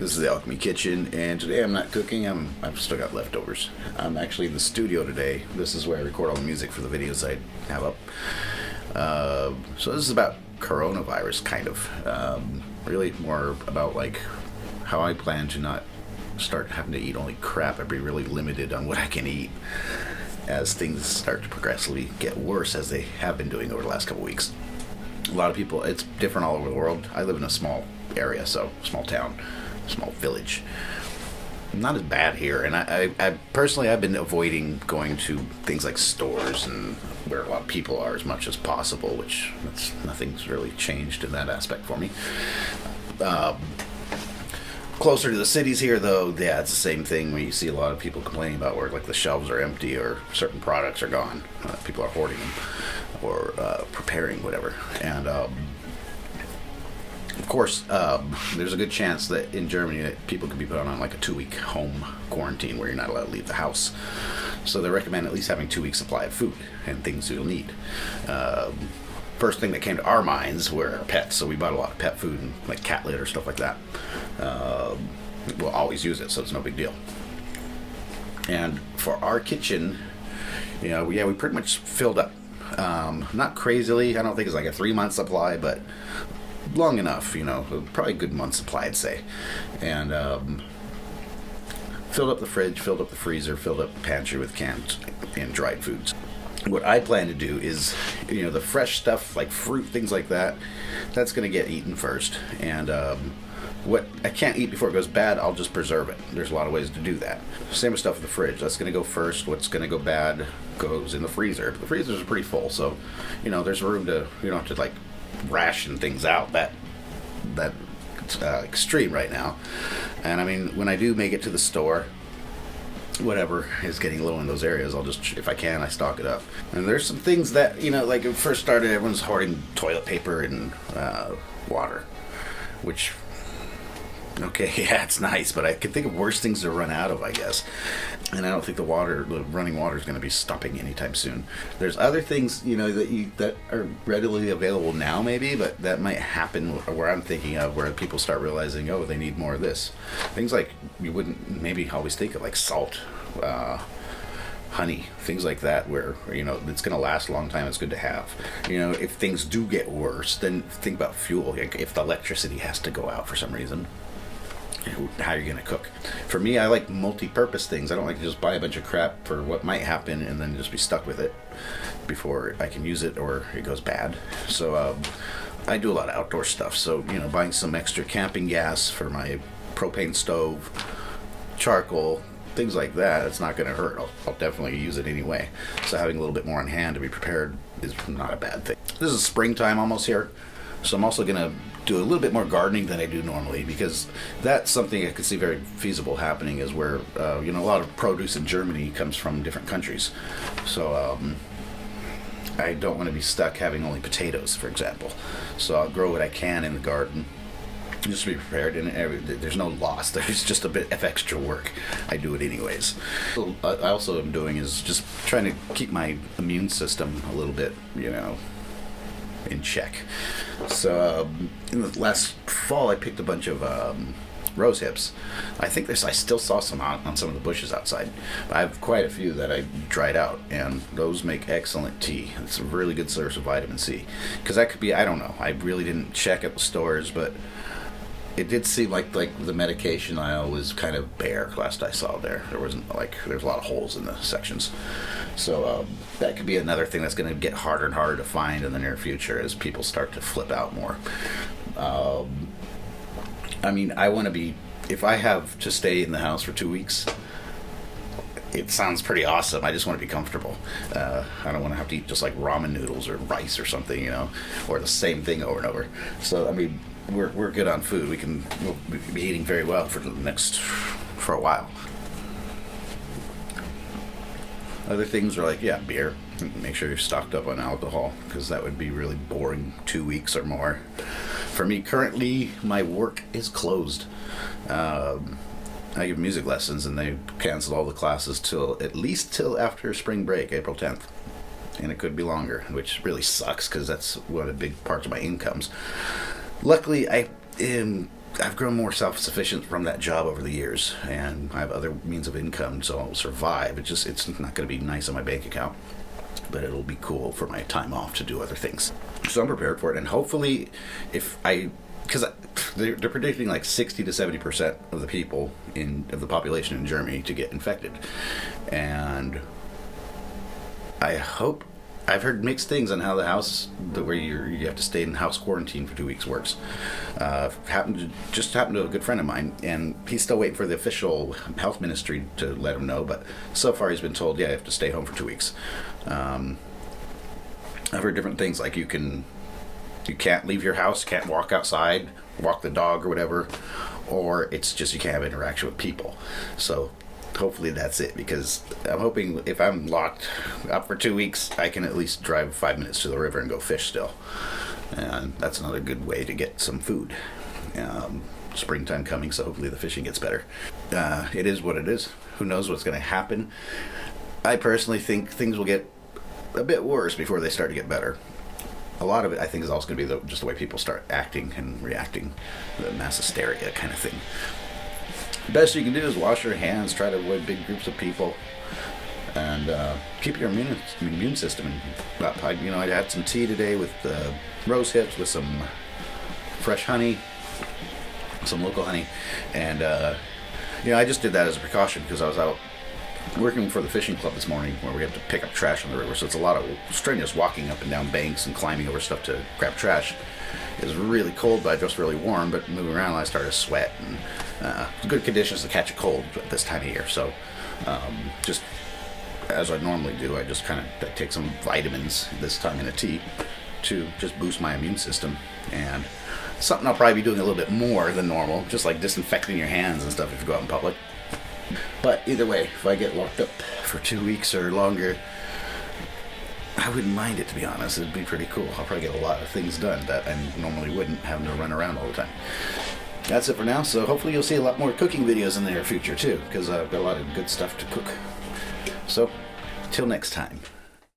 This is the Alchemy Kitchen, and today I'm not cooking. I've still got leftovers. I'm actually in the studio today. This is where I record all the music for the videos I have up. So this is about coronavirus, kind of. Really more about like how I plan to not start having to eat only crap. I'd be really limited on what I can eat as things start to progressively get worse, as they have been doing over the last couple weeks. A lot of people, it's different all over the world. I live in a small area, so small town, small village. Not as bad here, and I personally, I've been avoiding going to things like stores and where a lot of people are as much as possible, which nothing's really changed in that aspect for me. Closer to the cities here, though, yeah, it's the same thing where you see a lot of people complaining about where like the shelves are empty or certain products are gone. People are hoarding them or preparing whatever. And of course, there's a good chance that in Germany that people could be put on like a 2-week home quarantine where you're not allowed to leave the house. So they recommend at least having 2 weeks supply of food and things you'll need. First thing that came to our minds were pets, so we bought a lot of pet food and like cat litter, stuff like that. We'll always use it, so it's no big deal. And for our kitchen, we pretty much filled up. Not crazily, I don't think it's like a 3-month supply, but long enough, probably a good month supply, I'd say. And filled up the fridge, filled up the freezer, filled up the pantry with canned and dried foods. What I plan to do is, the fresh stuff like fruit, things like that, that's going to get eaten first. And what I can't eat before it goes bad, I'll just preserve it. There's a lot of ways to do that. Same with stuff in the fridge. That's going to go first. What's going to go bad goes in the freezer. The freezers are pretty full, so there's room to, you don't have to like ration things out that extreme right now. And I mean, when I do make it to the store, whatever is getting low in those areas, I'll just, if I can, I stock it up. And there's some things that, like when it first started, everyone's hoarding toilet paper and water, which, okay, yeah, it's nice, but I can think of worse things to run out of, I guess. And I don't think the running water is going to be stopping anytime soon. There's other things, that are readily available now, maybe, but that might happen where I'm thinking of, where people start realizing, oh, they need more of this. Things like you wouldn't maybe always think of, like salt, honey, things like that, where it's going to last a long time. It's good to have. If things do get worse, then think about fuel. Like if the electricity has to go out for some reason, how you're going to cook. For me, I like multi-purpose things. I don't like to just buy a bunch of crap for what might happen and then just be stuck with it before I can use it or it goes bad. So I do a lot of outdoor stuff. So buying some extra camping gas for my propane stove, charcoal, things like that, it's not going to hurt. I'll definitely use it anyway. So having a little bit more on hand to be prepared is not a bad thing. This is springtime almost here, so I'm also going to do a little bit more gardening than I do normally, because that's something I could see very feasible happening, is where a lot of produce in Germany comes from different countries. So I don't want to be stuck having only potatoes, for example. So I'll grow what I can in the garden, just to be prepared, and there's no loss. There's just a bit of extra work. I do it anyways. So I also am doing is just trying to keep my immune system a little bit, in check. So in the last fall, I picked a bunch of rose hips. I think I still saw some on some of the bushes outside. I have quite a few that I dried out, and those make excellent tea. It's a really good source of vitamin C. Because that could be, I don't know, I really didn't check at the stores, but it did seem like the medication aisle was kind of bare last I saw there. There's a lot of holes in the sections. So that could be another thing that's going to get harder and harder to find in the near future as people start to flip out more. I mean, I want to be, if I have to stay in the house for 2 weeks, it sounds pretty awesome. I just want to be comfortable. I don't want to have to eat just like ramen noodles or rice or something, or the same thing over and over. So, I mean, we're good on food. We'll be eating very well for a while. Other things are like, beer. Make sure you're stocked up on alcohol, because that would be really boring 2 weeks or more. For me, currently, my work is closed. I give music lessons, and they canceled all the classes at least till after spring break, April 10th. And it could be longer, which really sucks, because that's one of the big parts of my incomes. Luckily, I am I've grown more self-sufficient from that job over the years, and I have other means of income, so I'll survive. It's not going to be nice on my bank account, but it'll be cool for my time off to do other things. So I'm prepared for it, and hopefully, because they're predicting like 60 to 70% of the people of the population in Germany to get infected, and I've heard mixed things on how where you have to stay in house quarantine for 2 weeks works. Happened to a good friend of mine, and he's still waiting for the official health ministry to let him know. But so far, he's been told, yeah, you have to stay home for 2 weeks. I've heard different things, like you can't leave your house, can't walk outside, walk the dog or whatever, or it's just you can't have interaction with people. So hopefully that's it, because I'm hoping if I'm locked up for 2 weeks, I can at least drive 5 minutes to the river and go fish still. And that's another good way to get some food. Springtime coming, so hopefully the fishing gets better. It is what it is. Who knows what's going to happen? I personally think things will get a bit worse before they start to get better. A lot of it, I think, is also going to be just the way people start acting and reacting, the mass hysteria kind of thing. Best you can do is wash your hands, try to avoid big groups of people, and keep your immune system up. I had some tea today with rose hips with some fresh honey, some local honey, and I just did that as a precaution because I was out working for the fishing club this morning, where we have to pick up trash on the river, so it's a lot of strenuous walking up and down banks and climbing over stuff to grab trash. It was really cold, but just really warm, but moving around I started to sweat, and good conditions to catch a cold at this time of year. So just as I normally do, I just I take some vitamins, this time in a tea, to just boost my immune system. And something I'll probably be doing a little bit more than normal, just like disinfecting your hands and stuff if you go out in public. But either way, if I get locked up for 2 weeks or longer, I wouldn't mind it, to be honest. It'd be pretty cool. I'll probably get a lot of things done that I normally wouldn't, having to run around all the time. That's it for now, so hopefully you'll see a lot more cooking videos in the near future too, because I've got a lot of good stuff to cook. So, till next time.